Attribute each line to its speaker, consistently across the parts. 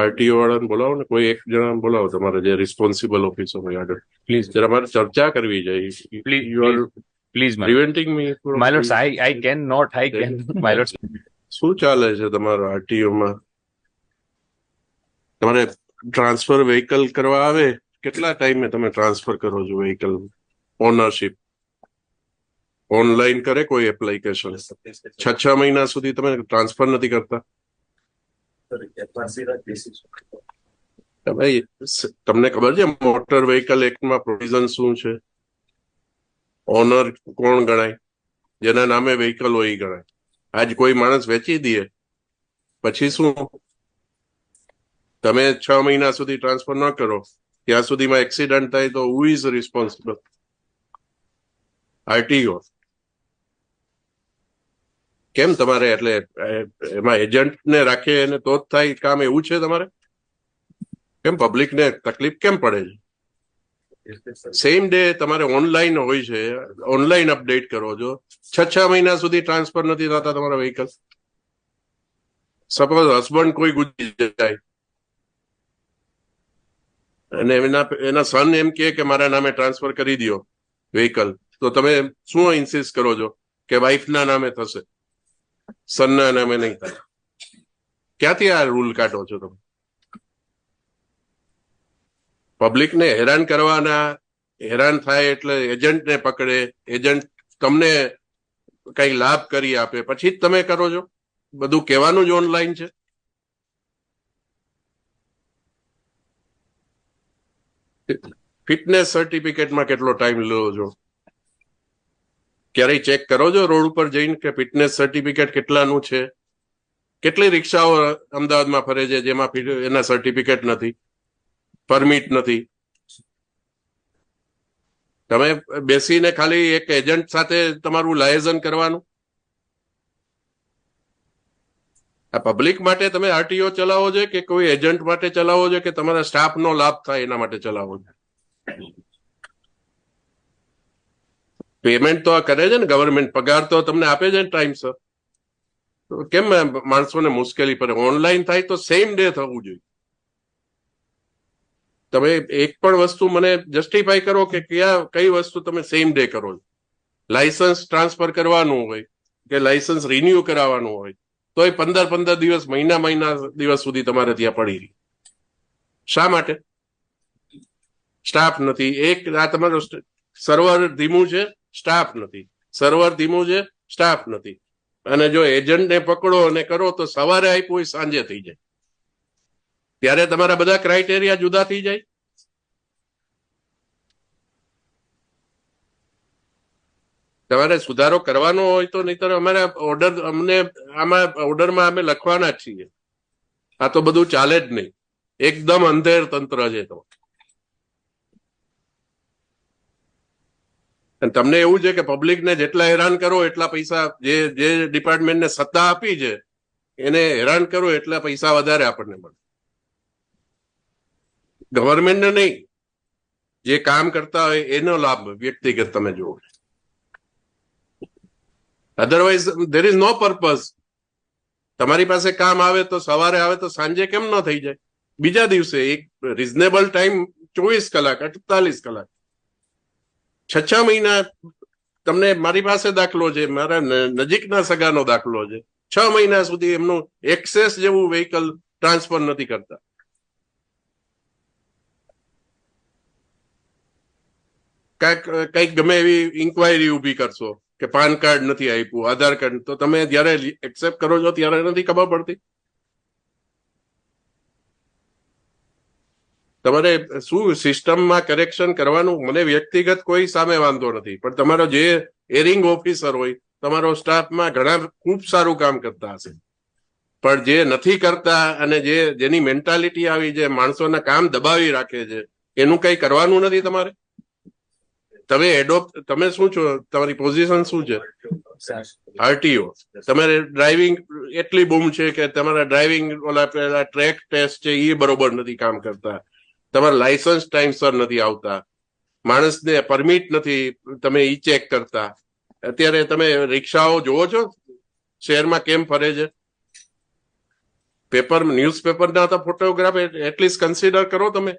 Speaker 1: RTO વાળાને બોલાવો ને, કોઈ એક જણા બોલાવો તમારે જે રિસ્પોન્સિબલ ઓફિસર હોય આગળ.
Speaker 2: Please,
Speaker 1: જરા મારે ચર્ચા કરવી છે.
Speaker 2: please,
Speaker 1: you are
Speaker 2: please, please, my lord.
Speaker 1: Preventing me
Speaker 2: My
Speaker 1: from
Speaker 2: lords, I cannot, I can, my lords.
Speaker 1: શું ચાલે છે તમારા આરટીઓમાં? તમારે ટ્રાન્સફર વ્હીકલ કરવા આવે, કેટલા ટાઈમે તમે ટ્રાન્સફર કરો છો વ્હીકલ? ઓનરશિપ ઓનલાઈન કરે કોઈ એપ્લિકેશન? 6 મહિના સુધી તમે ટ્રાન્સફર નથી કરતા? ભાઈ, તમને ખબર છે મોટર વ્હીકલ એક્ટમાં પ્રોવિઝન શું છે? ઓનર કોણ ગણાય? જેના નામે વ્હીકલ હોય એ ગણાય. આજ કોઈ માણસ વેચી દે પછી શું? તમે 6 મહિના સુધી ટ્રાન્સફર ન કરો, ત્યાં સુધીમાં એક્સિડન્ટ થાય તો હુ ઇઝ રિસ્પોન્સિબલ? આરટીઓ. કેમ તમારે એટલે એમાં એજન્ટને રાખે અને તો જ થાય કામ, એવું છે તમારે? કેમ પબ્લિકને તકલીફ કેમ પડે છે? સેમ ડે તમારે ઓનલાઈન હોય છે, ઓનલાઈન અપડેટ કરો છો. 6 મહિના સુધી ટ્રાન્સફર નથી થતા તમારા વ્હીકલ. સપોઝ હસબન્ડ કોઈ ગુજરી જાય અને એના સન એમ કે મારા નામે ટ્રાન્સફર કરી દો વ્હીકલ, તો તમે શું ઇન્સિસ્ટ કરો છો કે વાઇફના નામે થશે, સનના નામે નહીં થાય? ક્યાંથી આ રૂલ કાઢો છો તમે? પબ્લિકને હેરાન કરવાના, હેરાન થાય એટલે એજન્ટને પકડે, એજન્ટ તમને કઈ લાભ કરી આપે પછી જ તમે કરો છો. બધું કહેવાનું જ ઓનલાઈન છે. ફિટનેસ સર્ટિફિકેટમાં કેટલો ટાઈમ લો છો? ક્યારેય ચેક કરો છો રોડ ઉપર જઈને કે ફિટનેસ સર્ટિફિકેટ કેટલાનું છે? કેટલી રિક્ષાઓ અમદાવાદમાં ફરે છે જેમાં એના સર્ટિફિકેટ નથી, પરમિટ નથી? તમે બેસીને ખાલી એક એજન્ટ સાથે તમારું લાયઝન કરવાનું? આ પબ્લિક માટે તમે આરટીઓ ચલાવો છો કે કોઈ એજન્ટ માટે ચલાવો છો કે તમારા સ્ટાફનો લાભ થાય એના માટે ચલાવો છો? પેમેન્ટ તો આ કરે છે ને ગવર્મેન્ટ, પગાર તો તમને આપે છે ને ટાઈમસર. કેમ માણસોને મુશ્કેલી પડે? ઓનલાઈન થાય તો સેમ ડે થવું જોઈએ. તમે એક પણ વસ્તુ મને જસ્ટિફાઈ કરો કે કઈ વસ્તુ તમે સેમ ડે કરો છો? લાયસન્સ ટ્રાન્સફર કરવાનું હોય કે લાયસન્સ રિન્યુ કરાવવાનું હોય તો એ 15 દિવસ, મહિના દિવસ સુધી તમારે ત્યાં પડી રહી. શા માટે? સ્ટાફ નથી. એક આ તમારો સર્વર ધીમું છે, સ્ટાફ નથી. સર્વર ધીમું છે, સ્ટાફ નથી. અને જો એજન્ટને પકડો અને કરો તો સવારે આપ્યું હોય સાંજે થઈ જાય. ત્યારે તમારા બધા ક્રાઇટેરિયા જુદા થઈ જાય. તમારે સુધારો કરવાનો હોય તો, નહીતર અમારા ઓર્ડર, અમને આમાં ઓર્ડરમાં અમે લખવાના જ છીએ. આ તો બધું ચાલે જ નહીં. એકદમ અંધેર તંત્ર છે તો. અને તમને એવું છે કે પબ્લિકને જેટલા હેરાન કરો એટલા પૈસા, જે ડિપાર્ટમેન્ટને સત્તા આપી છે એને હેરાન કરો એટલા પૈસા વધારે આપણને મળે. ગવર્મેન્ટને નહીં, જે કામ કરતા હોય એનો લાભ વ્યક્તિગત તમે જુઓ. Otherwise there is no purpose. તમારી પાસે કામ આવે તો સવારે આવે તો સાંજે કેમ ન થઈ જાય? બીજા દિવસે એક રિઝનેબલ ટાઈમ 24 કલાક, 48 કલાક. 6 મહિના તમને, મારી પાસે દાખલો છે, મારા નજીકના સગાનો દાખલો છે. 6 મહિના સુધી એમનું એક્સેસ જેવું વ્હીકલ ટ્રાન્સફર નથી કરતા. કઈક ગમે એવી ઇન્કવાયરી ઉભી કરશો કે પાન કાર્ડ નથી આપ્યું, આધાર કાર્ડ, તો તમે જયારે એક્સેપ્ટ કરો છો ત્યારે નથી ખબર પડતી? તમારે શું સિસ્ટમમાં કરેક્શન કરવાનું? મને વ્યક્તિગત કોઈ સામે વાંધો નથી, પણ તમારો જે એરિંગ ઓફિસર હોય, તમારો સ્ટાફમાં ઘણા ખૂબ સારું કામ કરતા હશે, પણ જે નથી કરતા અને જેની મેન્ટાલિટી આવી છે, માણસોના કામ દબાવી રાખે છે, એનું કઈ કરવાનું નથી તમારે? તમે તમે શું છો? તમારી પોઝિશન શું છે? આરટીઓ. તમારે ડ્રાઇવિંગ એટલી બૂમ છે કે તમારા ડ્રાઇવિંગ ઓલા પેલા ટ્રેક ટેસ્ટ છે એ બરોબર નથી કામ કરતા, તમારા લાયસન્સ ટાઈમસર નથી આવતા, માણસને પરમિટ નથી તમે ઈ ચેક કરતા. અત્યારે તમે રિક્ષાઓ જોવો છો શહેરમાં કેમ ફરે છે? પેપર ન્યૂઝપેપરના તો ફોટોગ્રાફ એટલીસ્ટ કન્સિડર કરો તમે.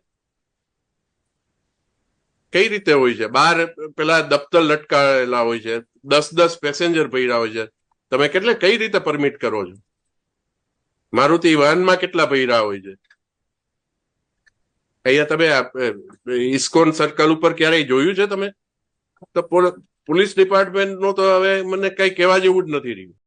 Speaker 1: કઈ રીતે હોય છે? બહાર પેલા દફતર લટકાયેલા હોય છે, 10 પેસેન્જર ભર્યા હોય છે, તમે કઈ રીતે પરમિટ કરો છો? મારુતિ વાહનમાં કેટલા ભર્યા હોય છે? અહીંયા તમે ઇસ્કોન સર્કલ ઉપર ક્યારેય જોયું છે તમે? તો પોલીસ ડિપાર્ટમેન્ટ નું તો હવે મને કઈ કહેવા જેવું જ નથી રહ્યું.